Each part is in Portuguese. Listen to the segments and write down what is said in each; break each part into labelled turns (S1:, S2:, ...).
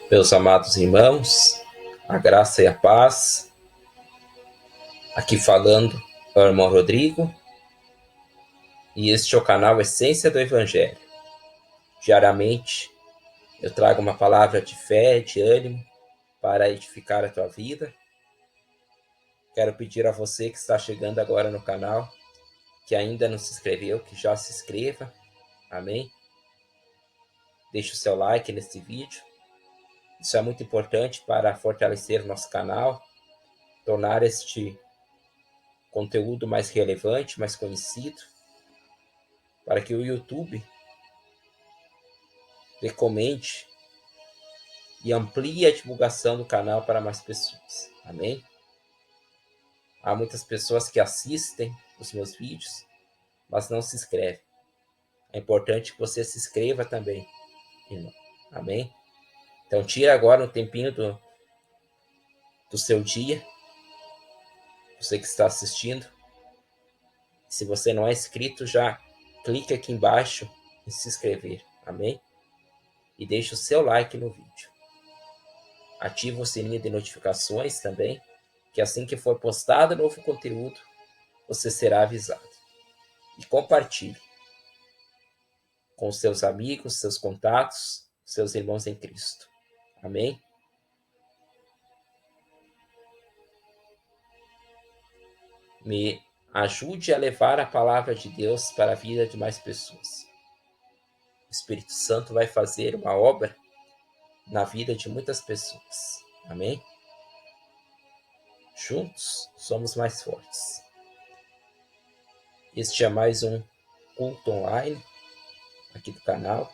S1: Meus amados irmãos, a graça e a paz. Aqui falando é o irmão Rodrigo e este é o canal Essência do Evangelho. Diariamente eu trago uma palavra de fé, de ânimo para edificar a tua vida. Quero pedir a você que está chegando agora no canal, que ainda não se inscreveu, que já se inscreva. Amém? Deixe o seu like nesse vídeo. Isso é muito importante para fortalecer o nosso canal, tornar este conteúdo mais relevante, mais conhecido, para que o YouTube recomende e amplie a divulgação do canal para mais pessoas. Amém? Há muitas pessoas que assistem os meus vídeos, mas não se inscrevem. É importante que você se inscreva também, irmão. Amém? Então tira agora um tempinho do seu dia, você que está assistindo. Se você não é inscrito, já clique aqui embaixo em se inscrever. Amém? E deixe o seu like no vídeo. Ative o sininho de notificações também, que assim que for postado novo conteúdo, você será avisado. E compartilhe com seus amigos, seus contatos, seus irmãos em Cristo. Amém? Me ajude a levar a palavra de Deus para a vida de mais pessoas. O Espírito Santo vai fazer uma obra na vida de muitas pessoas. Amém? Juntos somos mais fortes. Este é mais um culto online aqui do canal.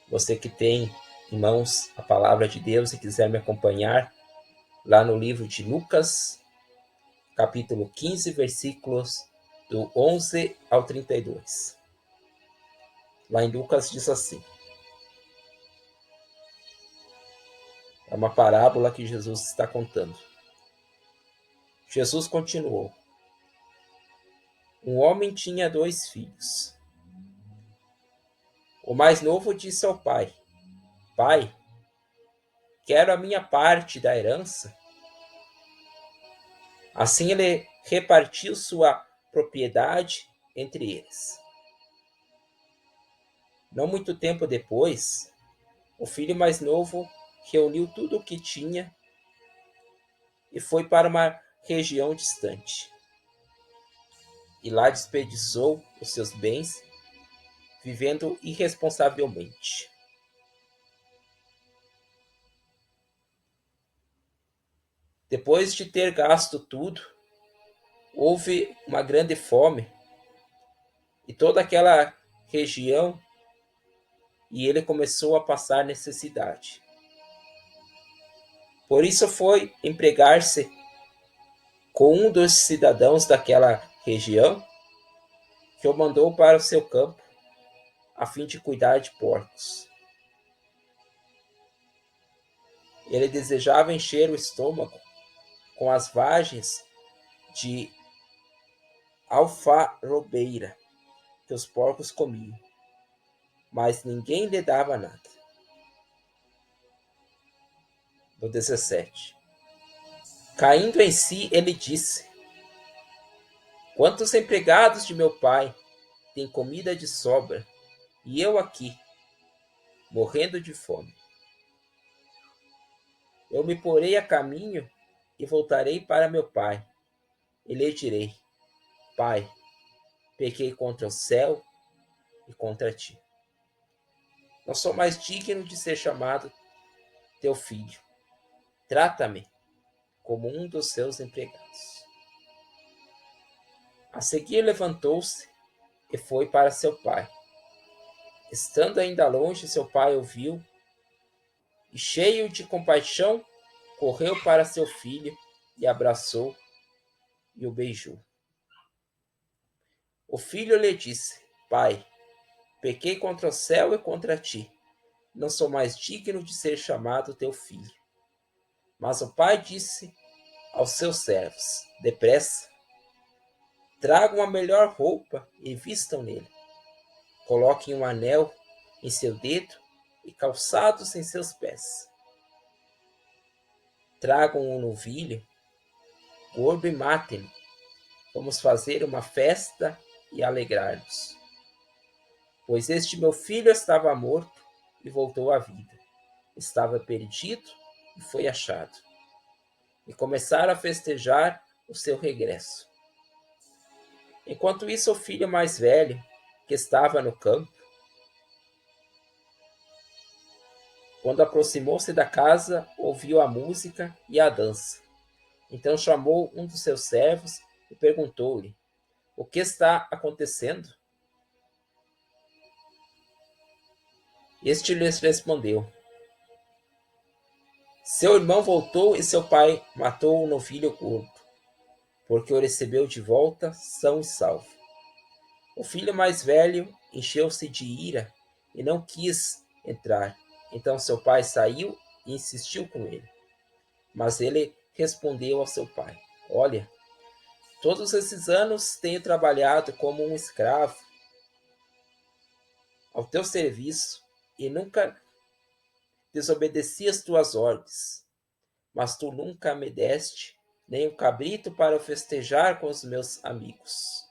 S1: Você que tem em mãos a palavra de Deus e quiser me acompanhar lá no livro de Lucas, capítulo 15, versículos do 11 ao 32. Lá em Lucas diz assim: é uma parábola que Jesus está contando. Jesus continuou: um homem tinha 2 filhos. O mais novo disse ao pai: Pai, quero a minha parte da herança. Assim ele repartiu sua propriedade entre eles. Não muito tempo depois, o filho mais novo reuniu tudo o que tinha e foi para uma região distante. E lá desperdiçou os seus bens, vivendo irresponsavelmente. Depois de ter gasto tudo, houve uma grande fome e toda aquela região, e ele começou a passar necessidade. Por isso foi empregar-se com um dos cidadãos daquela região, que o mandou para o seu campo, a fim de cuidar de porcos. Ele desejava encher o estômago com as vagens de alfarrobeira que os porcos comiam, mas ninguém lhe dava nada. No 17. Caindo em si, ele disse: quantos empregados de meu pai têm comida de sobra, e eu aqui, morrendo de fome. Eu me porei a caminho e voltarei para meu pai, e lhe direi: Pai, pequei contra o céu e contra ti. Não sou mais digno de ser chamado teu filho. Trata-me como um dos seus empregados. A seguir levantou-se e foi para seu pai. Estando ainda longe, seu pai ouviu e, cheio de compaixão, correu para seu filho e abraçou e o beijou. O filho lhe disse: Pai, pequei contra o céu e contra ti. Não sou mais digno de ser chamado teu filho. Mas o pai disse aos seus servos: depressa, tragam a melhor roupa e vistam nele. Coloquem um anel em seu dedo e calçados em seus pés. Tragam um novilho gordo e matem-no. Vamos fazer uma festa e alegrar-nos. Pois este meu filho estava morto e voltou à vida. Estava perdido e foi achado. E começaram a festejar o seu regresso. Enquanto isso, o filho mais velho, que estava no campo, quando aproximou-se da casa, ouviu a música e a dança. Então chamou um dos seus servos e perguntou-lhe: o que está acontecendo? Este lhes respondeu: seu irmão voltou e seu pai matou o novilho gordo, porque o recebeu de volta são e salvo. O filho mais velho encheu-se de ira e não quis entrar. Então seu pai saiu e insistiu com ele. Mas ele respondeu ao seu pai: olha, todos esses anos tenho trabalhado como um escravo ao teu serviço e nunca desobedeci as tuas ordens. Mas tu nunca me deste nem um cabrito para festejar com os meus amigos.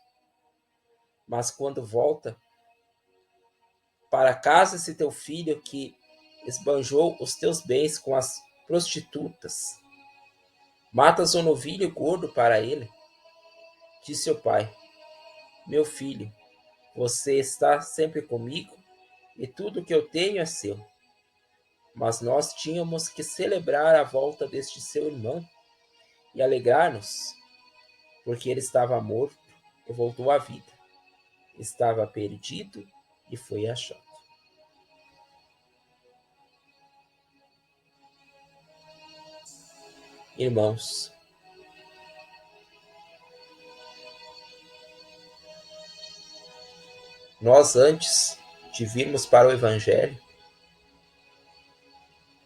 S1: Mas quando volta para casa esse teu filho que esbanjou os teus bens com as prostitutas, matas um novilho gordo para ele? Disse o pai: meu filho, você está sempre comigo e tudo que eu tenho é seu. Mas nós tínhamos que celebrar a volta deste seu irmão e alegrar-nos, porque ele estava morto e voltou à vida. Estava perdido e foi achado. Irmãos, nós antes de virmos para o Evangelho,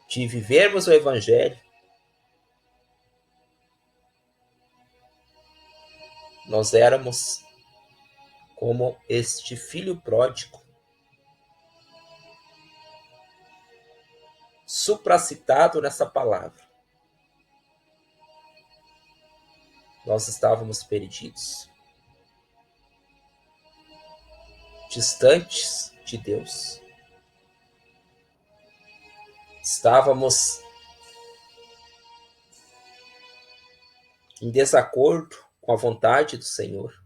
S1: de vivermos o Evangelho, nós éramos como este filho pródigo, supracitado nessa palavra. Nós estávamos perdidos, distantes de Deus. Estávamos em desacordo com a vontade do Senhor.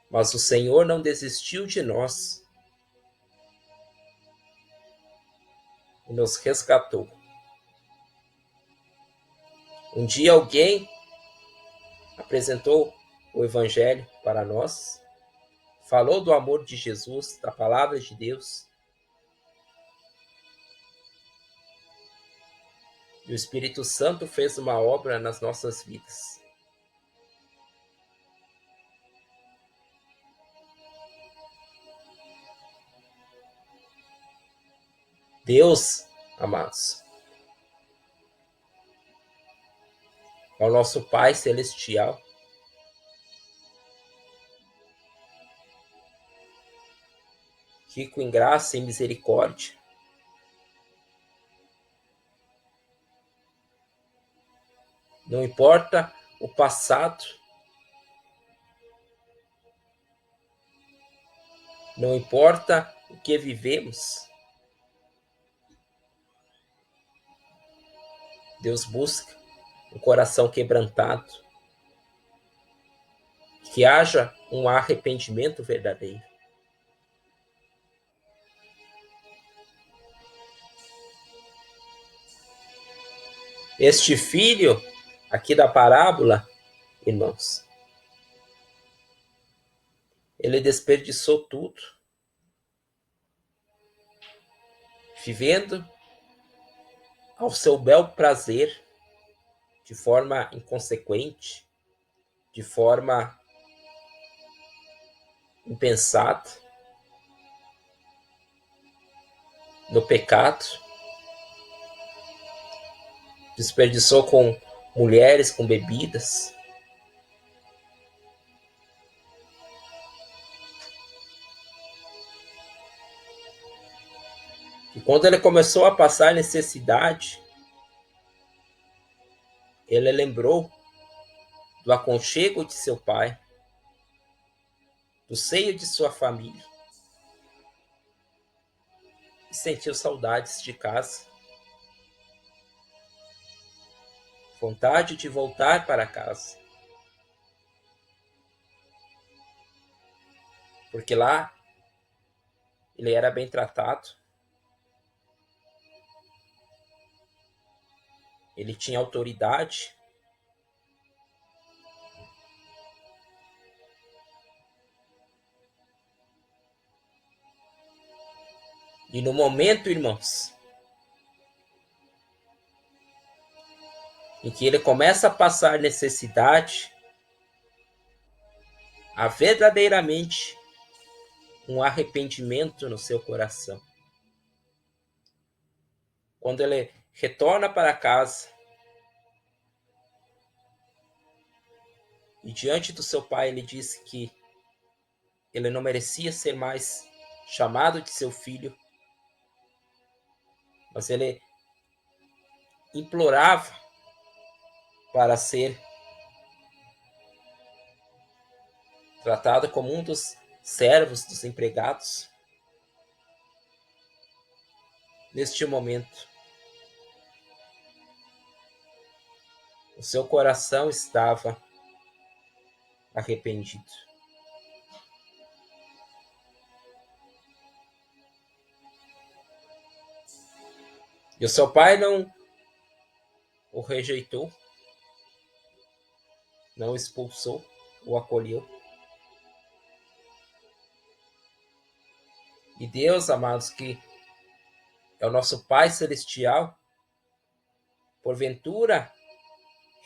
S1: Mas o Senhor não desistiu de nós e nos resgatou. Um dia alguém apresentou o Evangelho para nós, falou do amor de Jesus, da palavra de Deus, e o Espírito Santo fez uma obra nas nossas vidas. Deus, amados, é o nosso Pai Celestial, rico em graça e misericórdia. Não importa o passado, não importa o que vivemos, Deus busca um coração quebrantado, que haja um arrependimento verdadeiro. Este filho aqui da parábola, irmãos, ele desperdiçou tudo, vivendo ao seu bel prazer, de forma inconsequente, de forma impensada, no pecado, desperdiçou com mulheres, com bebidas, E quando ele começou a passar necessidade, ele lembrou do aconchego de seu pai, do seio de sua família, e sentiu saudades de casa, vontade de voltar para casa. Porque lá ele era bem tratado, ele tinha autoridade, e no momento, irmãos, em que ele começa a passar necessidade, há verdadeiramente um arrependimento no seu coração. Quando ele retorna para casa e diante do seu pai ele disse que ele não merecia ser mais chamado de seu filho, mas ele implorava para ser tratado como um dos servos, dos empregados. Neste momento, o seu coração estava arrependido. E o seu pai não o rejeitou, não o expulsou, o acolheu. E Deus, amados, que é o nosso Pai Celestial, porventura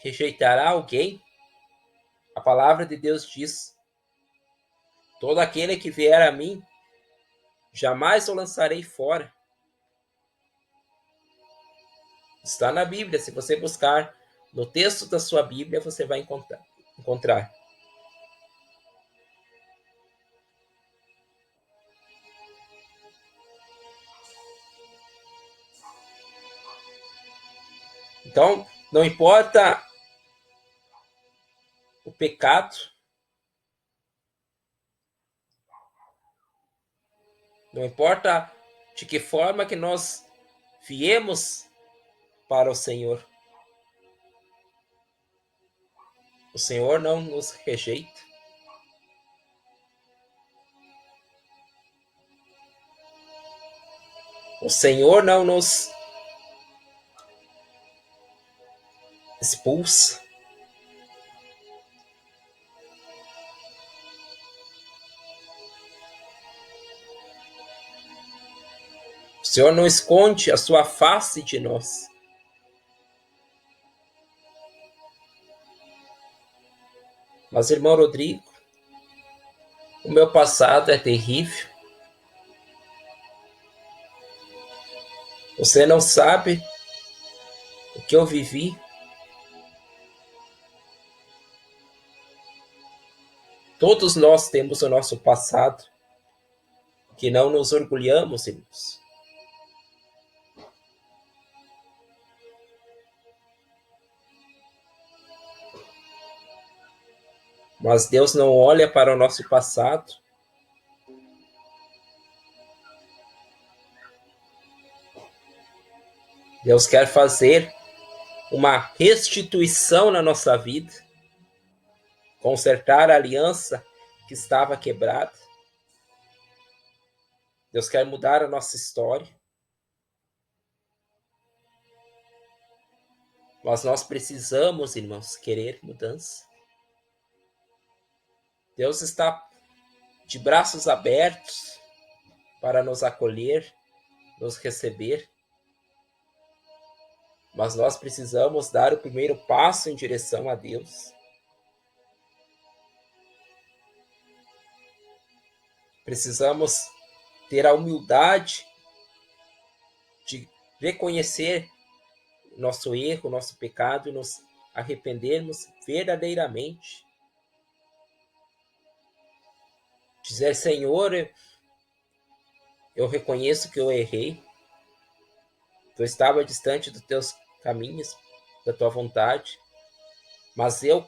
S1: rejeitará alguém? A palavra de Deus diz: todo aquele que vier a mim, jamais o lançarei fora. Está na Bíblia. Se você buscar no texto da sua Bíblia, você vai encontrar. Então, não importa o pecado, não importa de que forma que nós viemos para o Senhor. O Senhor não nos rejeita. O Senhor não nos expulsa. O Senhor não esconde a sua face de nós. Mas, irmão Rodrigo, o meu passado é terrível. Você não sabe o que eu vivi. Todos nós temos o nosso passado, que não nos orgulhamos, irmãos. Mas Deus não olha para o nosso passado. Deus quer fazer uma restituição na nossa vida, consertar a aliança que estava quebrada. Deus quer mudar a nossa história. Mas nós precisamos, irmãos, querer mudança. Deus está de braços abertos para nos acolher, nos receber. Mas nós precisamos dar o primeiro passo em direção a Deus. Precisamos ter a humildade de reconhecer nosso erro, nosso pecado e nos arrependermos verdadeiramente. Dizer: Senhor, eu reconheço que eu errei, eu estava distante dos teus caminhos, da tua vontade, mas eu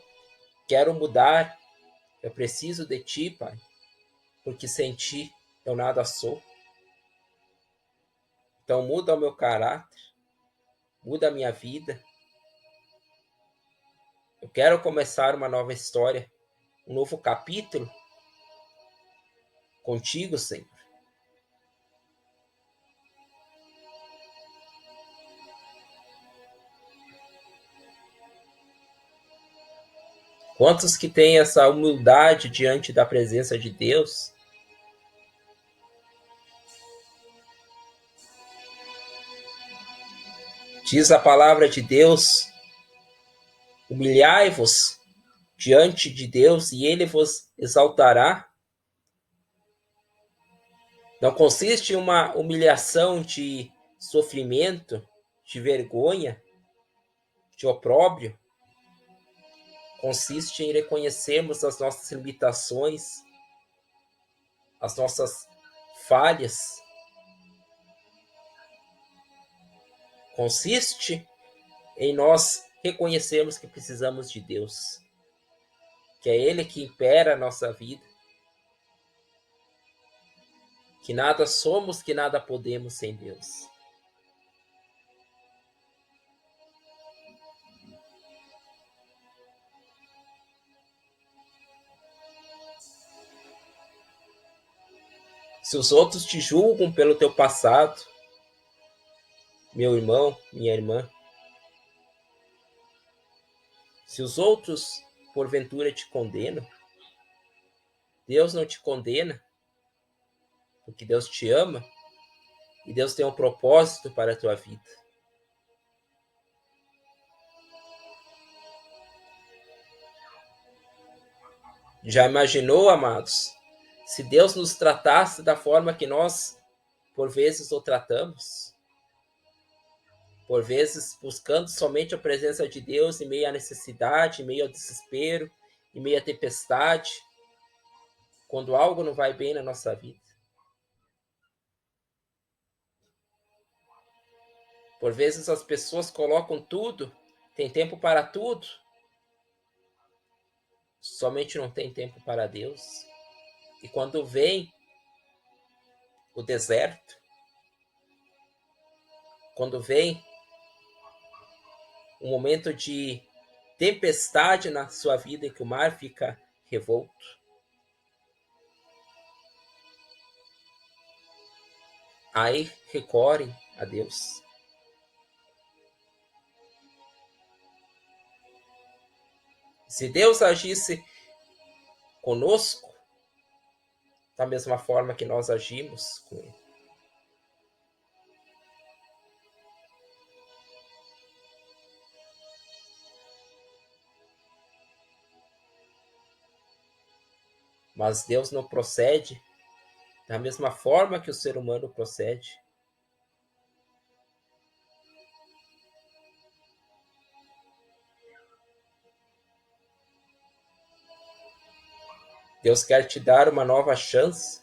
S1: quero mudar, eu preciso de ti, Pai, porque sem ti eu nada sou. Então muda o meu caráter, muda a minha vida. Eu quero começar uma nova história, um novo capítulo contigo, Senhor. Quantos que têm essa humildade diante da presença de Deus? Diz a palavra de Deus: humilhai-vos diante de Deus e ele vos exaltará. Não consiste em uma humilhação de sofrimento, de vergonha, de opróbrio. Consiste em reconhecermos as nossas limitações, as nossas falhas. Consiste em nós reconhecermos que precisamos de Deus, que é Ele que impera a nossa vida, que nada somos, que nada podemos sem Deus. Se os outros te julgam pelo teu passado, meu irmão, minha irmã, se os outros porventura te condenam, Deus não te condena, porque Deus te ama e Deus tem um propósito para a tua vida. Já imaginou, amados, se Deus nos tratasse da forma que nós, por vezes, o tratamos? Por vezes, buscando somente a presença de Deus em meio à necessidade, em meio ao desespero, em meio à tempestade, quando algo não vai bem na nossa vida. Por vezes, as pessoas colocam tudo, tem tempo para tudo, somente não tem tempo para Deus. E quando vem o deserto, quando vem um momento de tempestade na sua vida em que o mar fica revolto, aí recorrem a Deus. Se Deus agisse conosco da mesma forma que nós agimos com Ele, mas Deus não procede da mesma forma que o ser humano procede. Deus quer te dar uma nova chance,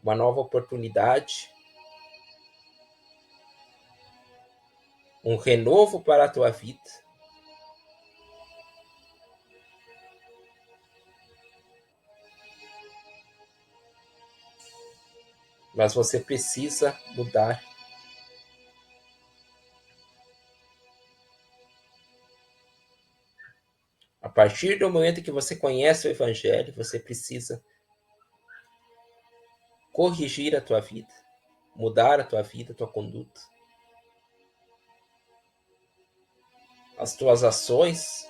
S1: uma nova oportunidade, um renovo para a tua vida. Mas você precisa mudar. A partir do momento que você conhece o Evangelho, você precisa corrigir a tua vida, mudar a tua vida, a tua conduta. As tuas ações.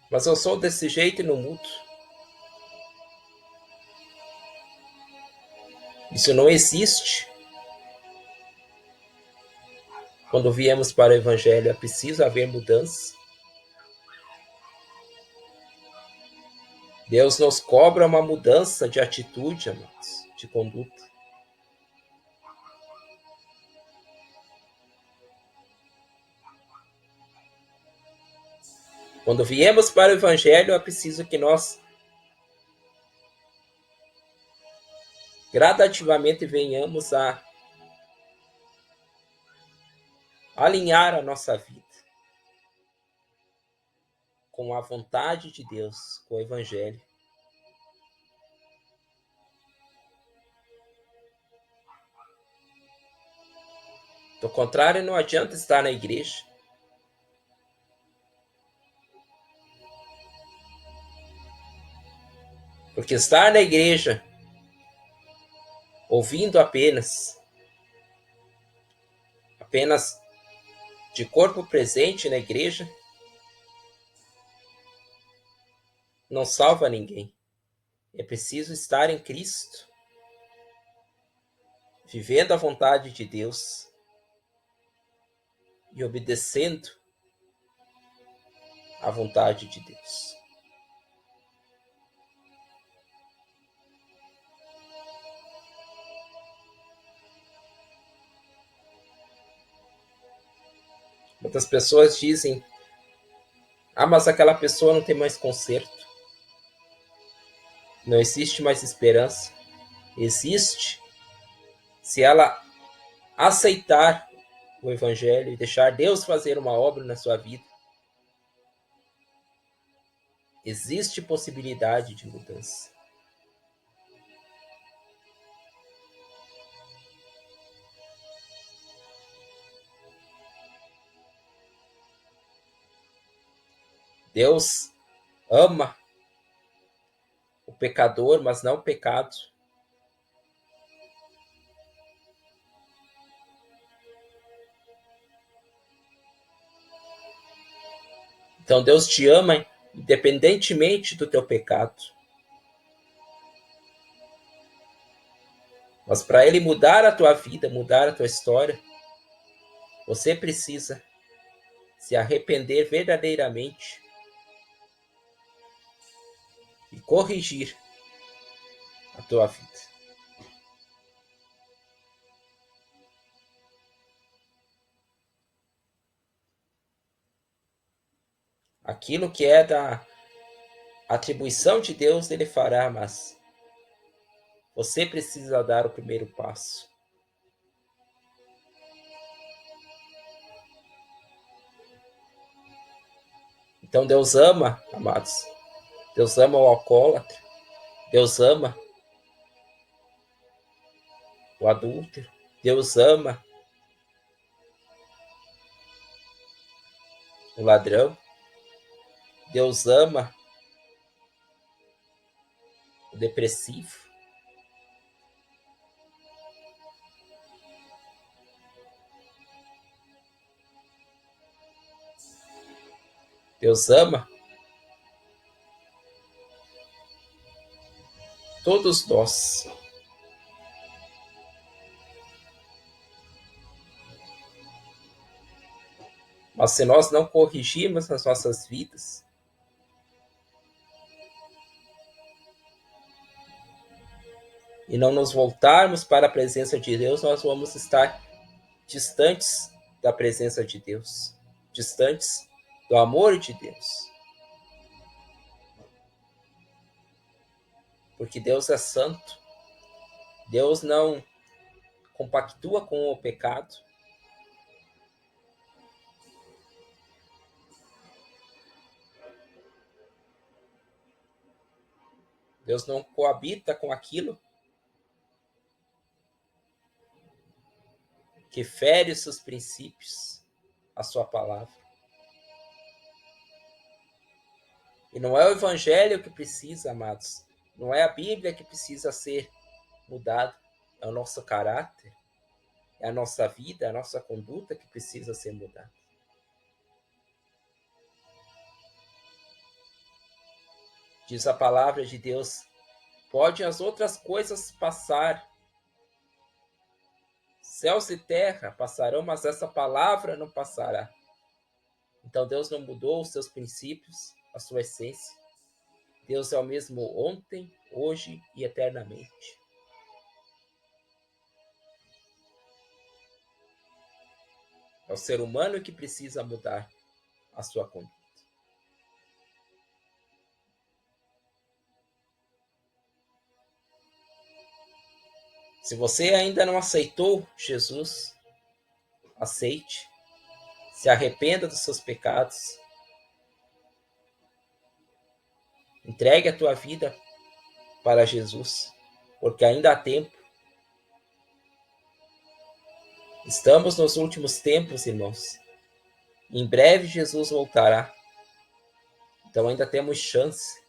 S1: Mas eu sou desse jeito e não mudo. Isso não existe. Quando viemos para o Evangelho, é preciso haver mudança. Deus nos cobra uma mudança de atitude, amados, de conduta. Quando viemos para o Evangelho, é preciso que nós gradativamente venhamos a alinhar a nossa vida com a vontade de Deus, com o Evangelho. Do contrário, não adianta estar na igreja. Porque estar na igreja, ouvindo apenas de corpo presente na igreja, não salva ninguém. É preciso estar em Cristo, vivendo a vontade de Deus e obedecendo à vontade de Deus. Muitas pessoas dizem: ah, mas aquela pessoa não tem mais conserto. Não existe mais esperança. Existe se ela aceitar o Evangelho e deixar Deus fazer uma obra na sua vida. Existe possibilidade de mudança. Deus ama o pecador, mas não o pecado. Então Deus te ama independentemente do teu pecado. Mas para Ele mudar a tua vida, mudar a tua história, você precisa se arrepender verdadeiramente e corrigir a tua vida. Aquilo que é da atribuição de Deus, Ele fará, mas você precisa dar o primeiro passo. Então Deus ama, amados. Deus ama o alcoólatra. Deus ama o adúltero. Deus ama o ladrão. Deus ama o depressivo. Deus ama todos nós. Mas se nós não corrigirmos as nossas vidas, e não nos voltarmos para a presença de Deus, nós vamos estar distantes da presença de Deus, distantes do amor de Deus. Porque Deus é santo. Deus não compactua com o pecado. Deus não coabita com aquilo que fere os seus princípios, a sua palavra. E não é o Evangelho que precisa, amados. Não é a Bíblia que precisa ser mudada. É o nosso caráter, é a nossa vida, é a nossa conduta que precisa ser mudada. Diz a palavra de Deus: podem as outras coisas passar, céus e terra passarão, mas essa palavra não passará. Então Deus não mudou os seus princípios, a sua essência. Deus é o mesmo ontem, hoje e eternamente. É o ser humano que precisa mudar a sua conduta. Se você ainda não aceitou Jesus, aceite, se arrependa dos seus pecados, entregue a tua vida para Jesus, porque ainda há tempo. Estamos nos últimos tempos, irmãos. Em breve Jesus voltará. Então ainda temos chance.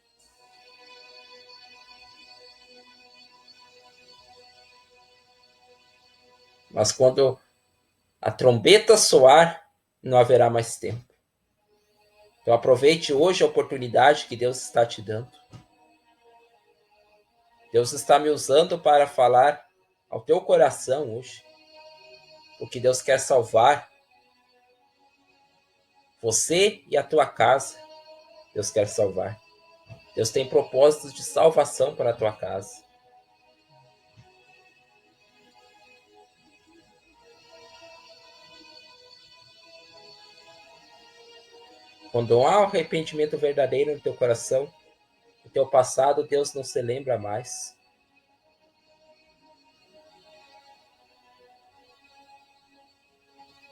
S1: Mas quando a trombeta soar, não haverá mais tempo. Então aproveite hoje a oportunidade que Deus está te dando. Deus está me usando para falar ao teu coração hoje. Porque Deus quer salvar você e a tua casa. Deus quer salvar. Deus tem propósitos de salvação para a tua casa. Quando há um arrependimento verdadeiro no teu coração, o teu passado, Deus não se lembra mais.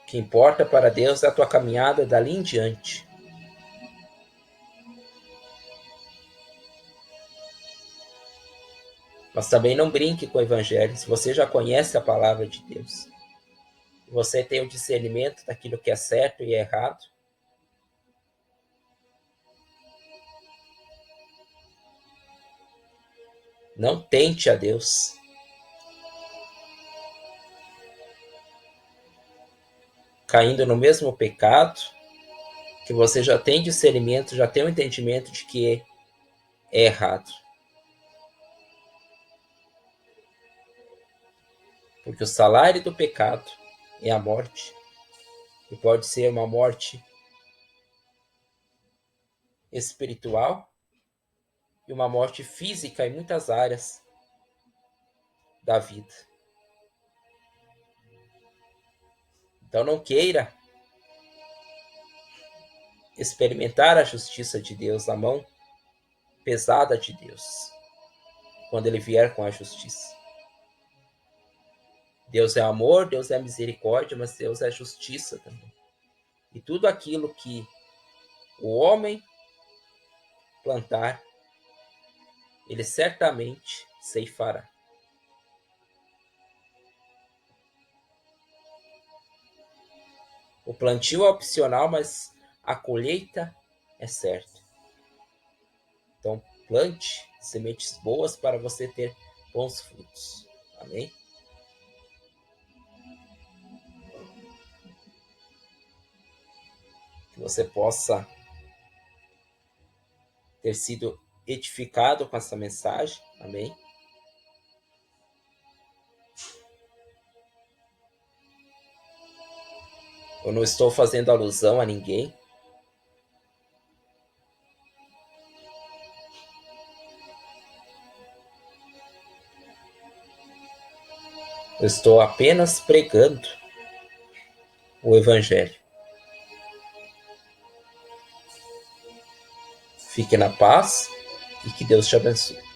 S1: O que importa para Deus é a tua caminhada dali em diante. Mas também não brinque com o Evangelho. Se você já conhece a palavra de Deus, você tem o discernimento daquilo que é certo e é errado, não tente a Deus. Caindo no mesmo pecado, que você já tem discernimento, já tem o entendimento de que é errado. Porque o salário do pecado é a morte. E pode ser uma morte espiritual e uma morte física em muitas áreas da vida. Então não queira experimentar a justiça de Deus, a mão pesada de Deus, quando Ele vier com a justiça. Deus é amor, Deus é misericórdia, mas Deus é justiça também. E tudo aquilo que o homem plantar, ele certamente ceifará. O plantio é opcional, mas a colheita é certa. Então, plante sementes boas para você ter bons frutos. Amém? Que você possa ter sido edificado com essa mensagem. Amém? Eu não estou fazendo alusão a ninguém. Eu estou apenas pregando o Evangelho. Fique na paz e que Deus te abençoe.